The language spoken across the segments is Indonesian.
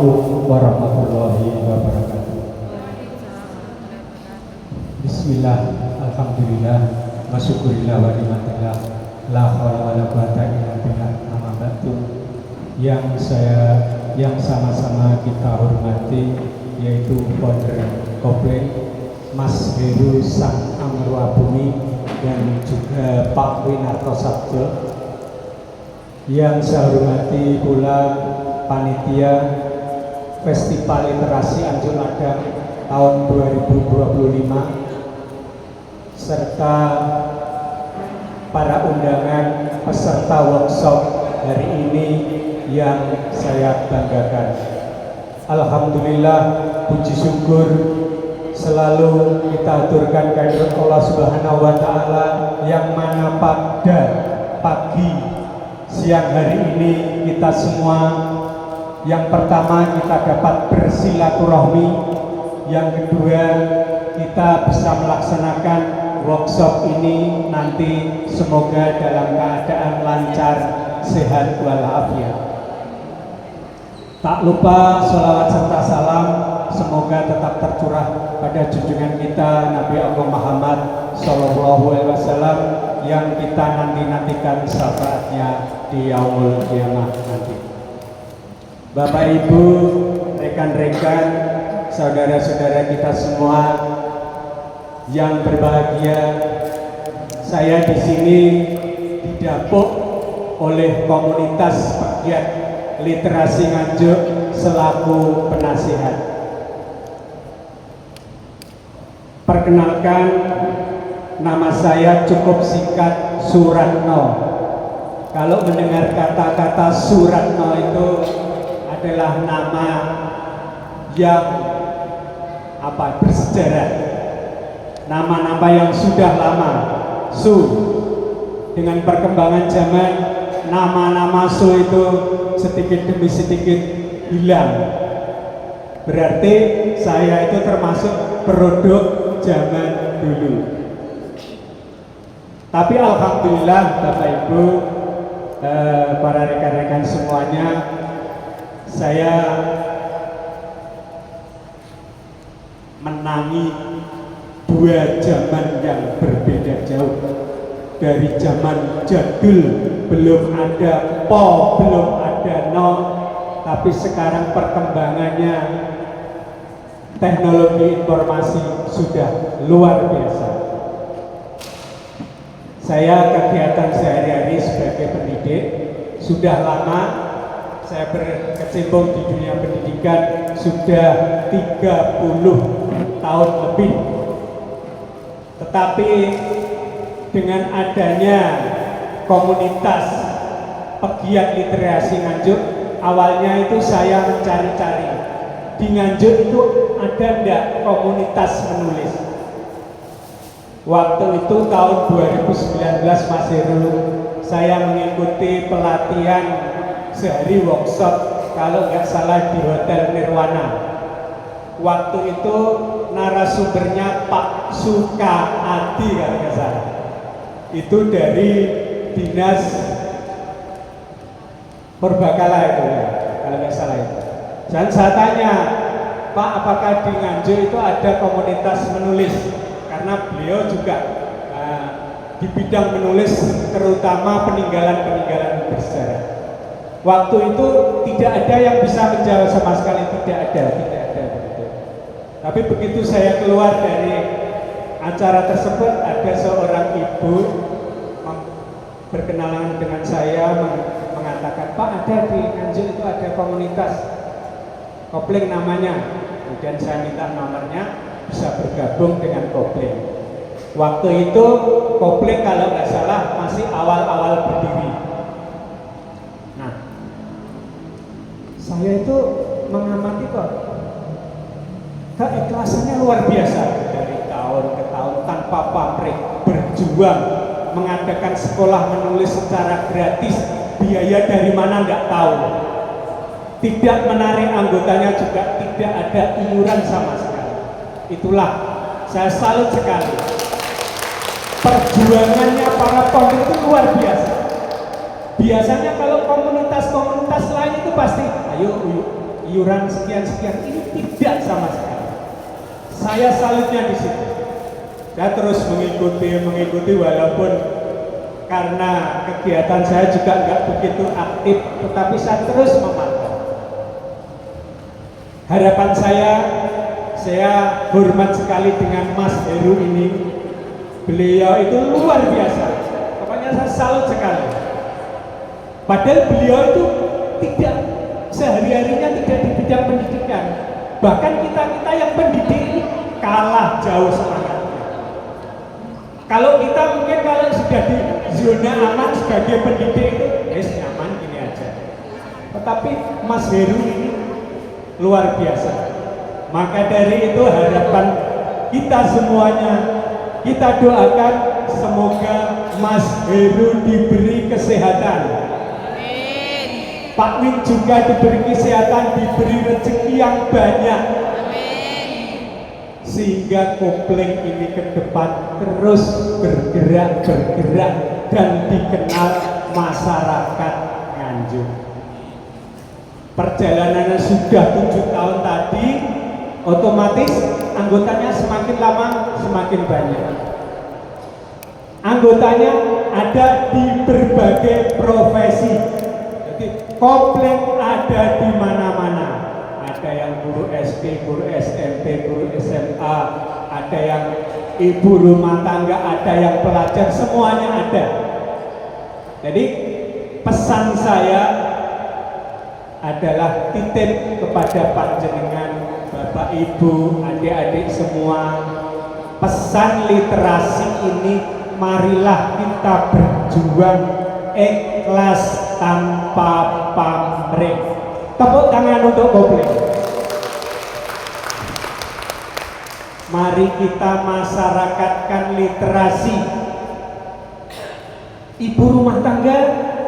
Assalamualaikum warahmatullahi wabarakatuh. Bismillah, alhamdulillah, wa syukurillah wa ni'matillah, la haula wala quwata illa billah. Amma ba'du. Yang sama-sama kita hormati yaitu founder Kopling Mas Heru Sang Amruabumi dan juga Pak Winarto Sabdo. Yang saya hormati pula panitia Festival Literasi Anjung Ladang tahun 2025 serta para undangan peserta workshop hari ini yang saya banggakan. Alhamdulillah, puji syukur selalu kita aturkan kehadirat Allah Subhanahu wa Ta'ala, yang mana pada pagi siang hari ini kita semua, yang pertama kita dapat bersilaturahmi, yang kedua kita bisa melaksanakan workshop ini nanti semoga dalam keadaan lancar, sehat walafiat. Tak lupa sholawat serta salam semoga tetap tercurah pada junjungan kita Nabi Allah Muhammad Sallallahu Alaihi Wasallam yang kita nantikan syafaatnya di yaumul qiyamah nanti. Bapak Ibu, rekan-rekan, saudara-saudara kita semua yang berbahagia, saya di sini didapuk oleh komunitas pegiat literasi Nganjuk selaku penasihat. Perkenalkan, nama saya cukup singkat, Suratno. Kalau mendengar kata-kata Suratno itu adalah nama yang bersejarah, nama-nama yang sudah lama. Dengan perkembangan zaman, nama-nama itu sedikit demi sedikit hilang. Berarti saya itu termasuk produk zaman dulu. Tapi alhamdulillah Bapak Ibu, para rekan-rekan semuanya, saya menangi dua zaman yang berbeda jauh. Dari zaman jadul, belum ada po, belum ada no, tapi sekarang perkembangannya teknologi informasi sudah luar biasa. Saya kegiatan sehari-hari sebagai pendidik sudah lama. Saya berkecimpung di dunia pendidikan sudah 30 tahun lebih. Tetapi dengan adanya komunitas pegiat literasi Nganjuk, awalnya itu saya mencari-cari di Nganjuk itu ada enggak komunitas menulis. Waktu itu tahun 2019 Mas Heru, saya mengikuti pelatihan sehari workshop, kalau nggak salah di Hotel Nirwana. Waktu itu narasumbernya Pak Sukaadi kalau nggak salah. Itu dari Dinas Purbakala itu ya, kalau nggak salah itu. Dan saya tanya, Pak, apakah di Nganjuk itu ada komunitas menulis? Karena beliau juga di bidang menulis, terutama peninggalan-peninggalan bersejarah. Waktu itu tidak ada yang bisa menjawab sama sekali, tidak ada begitu. Tapi begitu saya keluar dari acara tersebut, ada seorang ibu berkenalan dengan saya, mengatakan, Pak, ada di Nganjuk itu ada komunitas Kopling namanya. Kemudian saya minta nomornya, bisa bergabung dengan Kopling. Waktu itu Kopling kalau nggak salah masih awal-awal berdiri. Nah, saya itu mengamati kok keikhlasannya luar biasa, dari tahun ke tahun tanpa pamrih berjuang mengadakan sekolah menulis secara gratis, biaya dari mana nggak tahu, tidak menarik anggotanya juga, tidak ada iuran sama sekali. Itulah saya salut sekali, perjuangannya para founder itu luar biasa. Biasanya kalau komunitas-komunitas lain itu pasti ayo iuran sekian-sekian, ini tidak sama sekali. Saya salutnya di situ. Saya terus mengikuti walaupun karena kegiatan saya juga nggak begitu aktif, tetapi saya terus memantau. Harapan saya hormat sekali dengan Mas Heru ini. Beliau itu luar biasa. Pokoknya saya salut sekali. Padahal beliau itu tidak sehari-harinya tidak di bidang pendidikan. Bahkan kita yang pendidik ini kalah jauh semangatnya. Kalau kita mungkin kalau sudah di zona aman sebagai pendidik itu, nyaman gini aja. Tetapi Mas Heru ini luar biasa. Maka dari itu harapan kita semuanya, kita doakan semoga Mas Heru diberi kesehatan. Pak Win juga diberi kesehatan, diberi rezeki yang banyak. Sehingga Kopling ini ke depan terus bergerak dan dikenal masyarakat Nganjuk. Perjalanannya sudah 7 tahun tadi, otomatis anggotanya semakin lama semakin banyak. Anggotanya ada di berbagai profesi. Jadi Kopling ada di mana-mana. Ada yang guru SD, guru SMP, guru SMA, ada yang ibu rumah tangga, ada yang pelajar, semuanya ada. Jadi pesan saya adalah titip kepada panjenengan, Bapak Ibu, adik-adik semua, pesan literasi ini marilah kita berjuang ikhlas tanpa pamrih. Tepuk tangan untuk Kopling. Mari kita masyarakatkan literasi. Ibu rumah tangga,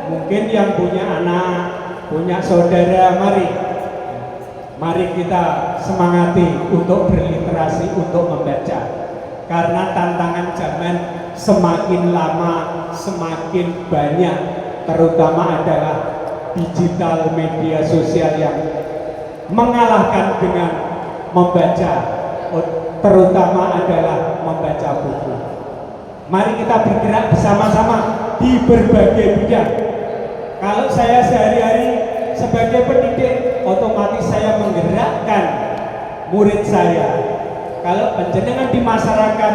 mungkin yang punya anak, punya saudara, mari kita semangati untuk berliterasi, untuk membaca. Karena tantangan zaman semakin lama semakin banyak, terutama adalah digital media sosial yang mengalahkan dengan membaca, terutama adalah membaca buku. Mari kita bergerak bersama-sama di berbagai bidang. Kalau saya sehari-hari sebagai pendidik, otomatis saya menggerakkan murid saya. Kalau penjenengan di masyarakat,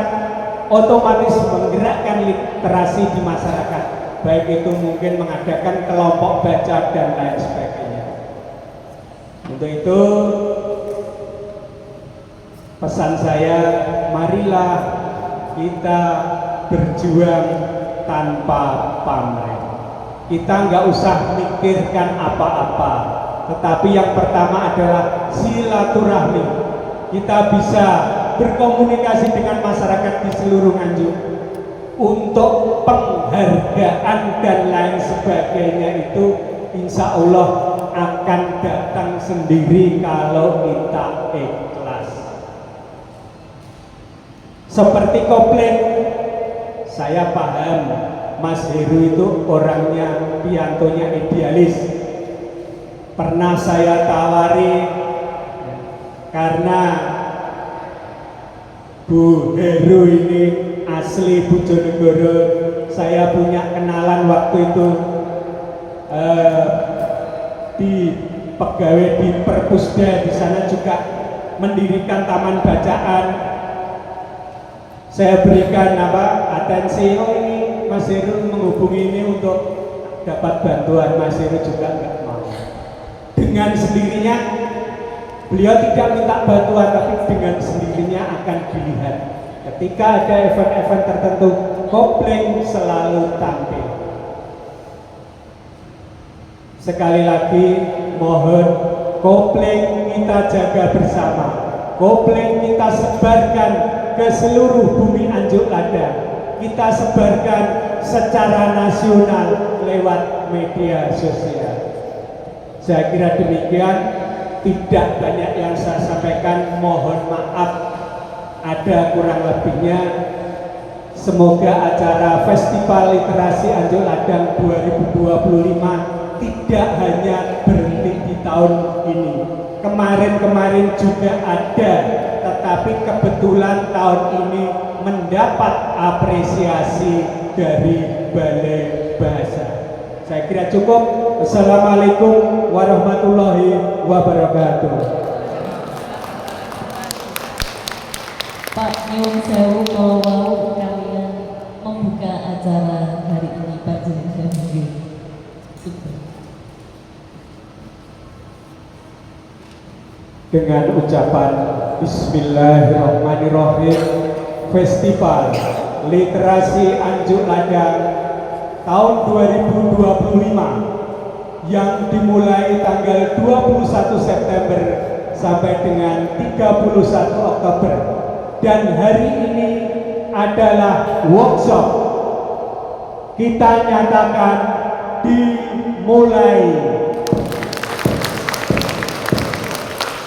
otomatis menggerakkan literasi di masyarakat. Baik itu mungkin mengadakan kelompok baca dan lain sebagainya. Untuk itu pesan saya, marilah kita berjuang tanpa pamrih. Kita nggak usah mikirkan apa-apa, tetapi yang pertama adalah silaturahmi. Kita bisa berkomunikasi dengan masyarakat di seluruh Nganjuk. Untuk penghargaan dan lain sebagainya itu insya Allah akan datang sendiri kalau kita ikhlas. Seperti Kopling, saya paham Mas Heru itu orangnya, piantonya idealis. Pernah saya tawari karena Bu Heru ini asli Bojonegoro, saya punya kenalan waktu itu di pegawai di Perpusda, di sana juga mendirikan taman bacaan. Saya berikan atensi, oh ini Mas Heru menghubungi ini untuk dapat bantuan. Mas Heru juga nggak mau. Dengan sendirinya beliau tidak minta bantuan, tapi dengan sendirinya akan dilihat. Ketika ada event-event tertentu, Kopling selalu tampil. Sekali lagi mohon Kopling kita jaga bersama. Kopling kita sebarkan ke seluruh bumi Anjuk Lada. Kita sebarkan secara nasional lewat media sosial. Saya kira demikian, tidak banyak yang saya sampaikan, mohon maaf ada kurang lebihnya. Semoga acara Festival Literasi Anjuk Ladang 2025 tidak hanya berhenti di tahun ini. Kemarin-kemarin juga ada, tetapi kebetulan tahun ini mendapat apresiasi dari Balai Bahasa. Saya kira cukup. Assalamualaikum warahmatullahi wabarakatuh. Pak Nyun Sewu kalau mau kalian membuka acara hari ini Pak Jenderal Dengan ucapan Bismillahirrahmanirrahim, Festival Literasi Anjuk Ladang tahun 2025 yang dimulai tanggal 21 September sampai dengan 31 Oktober, dan hari ini adalah workshop, kita nyatakan dimulai.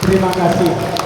Terima kasih.